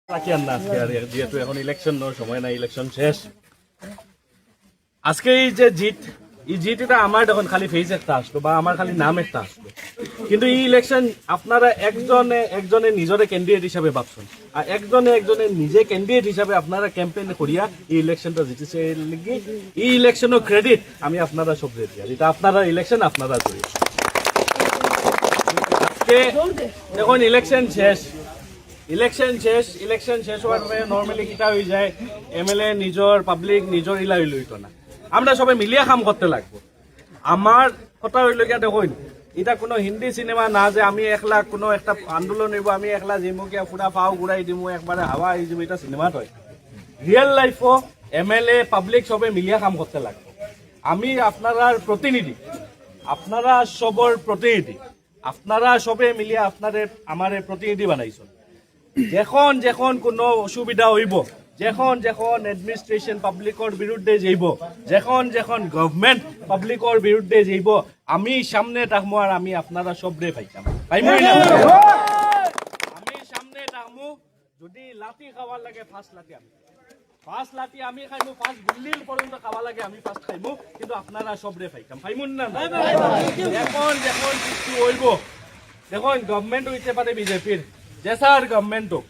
রাখি আর না আজকে আর যেহেতু এখন ইলেকশন সময় না, ইলেকশন শেষ। আজকে এই যে জিত, এই জিত এটা আমার এখন খালি ফেস একটা আসলো বা আমার খালি নাম একটা আসলো, কিন্তু এই ইলেকশন আপনারা একজনে নিজরে ক্যান্ডিডেট হিসাবে ভাবছেন আর একজনে নিজে ক্যান্ডিডেট হিসাবে আপনারা ক্যাম্পেইন করিয়া এই ইলেকশনটা জিতেছে। এই ইলেকশনের ক্রেডিট আমি আপনারা সব দিয়ে দিই, এটা আপনারা ইলেকশন আপনারা করি। আজকে এখন ইলেকশন শেষ হওয়ার পরে নর্মালি কিটা হয়ে যায়, এমএলএ নিজের পাবলিক নিজের ইলা হইল না, আমরা সবাই মিলিয়ে কাম করতে লাগবো। আমার কথা হইল গিয়া দেখুন, এটা কোনো হিন্দি সিনেমা না যে আমি একলা কোনো একটা আন্দোলন হইব, আমি একলা জিমু গিয়া পুরা পাও ঘুরাই দিমু একবারে হাওয়া হয়ে যাবো, এটা সিনেমাত হয়। রিয়েল লাইফও এমএলএ পাবলিক সবে মিলিয়ে কাম করতে লাগবো। আমি আপনার প্রতিনিধি, আপনারা সবর প্রতিনিধি, আপনারা সবে মিলিয়ে আপনাদের আমার প্রতিনিধি বানাইছেন। যখন কোনো অসুবিধা হইব, যখন এডমিনিস্ট্রেশন পাবলিকর বিরুদ্ধে যাইব, যখন গভর্নমেন্ট পাবলিকর বিরুদ্ধে যাইব, আমি সামনে থাকবো আর আমি আপনারা সবরে পাইতাম পাইমই না। আমি সামনে থাকবো, যদি লাঠি খাওয়ার লাগে ফার্স্ট লাঠি আমি খাইমু, ফার্স্ট গুল্লির পর্যন্ত খাওয়া লাগে আমি ফার্স্ট খাইমু, কিন্তু আপনারা সবরে পাইতাম পাইমুন না। যখন কিছু হইব, দেখুন গভর্নমেন্ট হইতে পারে বিজেপির, জেসার গভর্নমেন্ট হোক,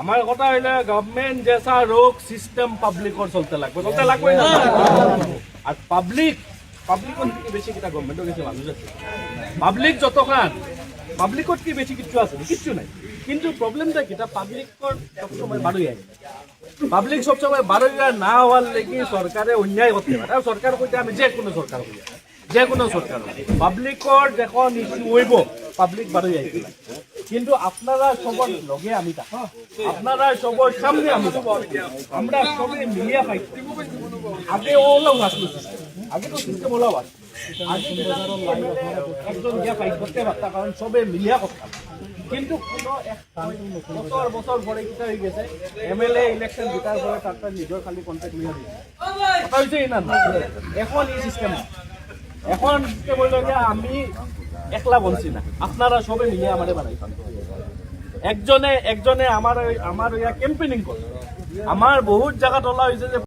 আমার কথা হইলে গভর্নমেন্ট জেসা রোগ সিস্টেম পাবলিকর চলতে লাগবে না। আর পাবলিকর থেকে বেশি কিটা গভর্নমেন্টও গেছে মানুষ আছে। পাবলিক যতক্ষণ পাবলিকর কি বেশি কিছু আছে কিচ্ছু নাই, কিন্তু প্রবলেমটা কিটা পাবলিকর সবসময় বাড়ি আয়, পাবলিক সবসময় বাড়ি না হওয়ার লেগে সরকারে অন্যায় করতে পারে। সরকার কইতে আমি যে কোনো সরকার পাবলিকর যখন ইস্যু হইব পাবলিক বাড়ি আইতে লাগে, কিন্তু আপনারা সবার লগে আমি আপনারা সবার সামনে আমরা সবে মিলিয়া পাই। আগে ওলাও আসলো সিস্টেম, আগে তো সিস্টেম ওলাও আসলো, একজন গিয়া ফাইট করতে পারতাম কারণ সবে মিলিয়া করতাম। কিন্তু কোনো বছর পরে কিটা হয়ে গেছে, এমএলএ ইলেকশন জিতার পরে তার নিজের খালি কন্ট্যাক্ট নিয়ে দিয়েছে, কথা হয়েছে না। এখন এই সিস্টেম, এখন বলল যে আমি একলা বলছি না, আপনারা সবে মিলিয়ে আমারে বানাই। একজনে আমার ক্যাম্পেইনিং করে, আমার বহুত জায়গা তোলা হয়েছে যে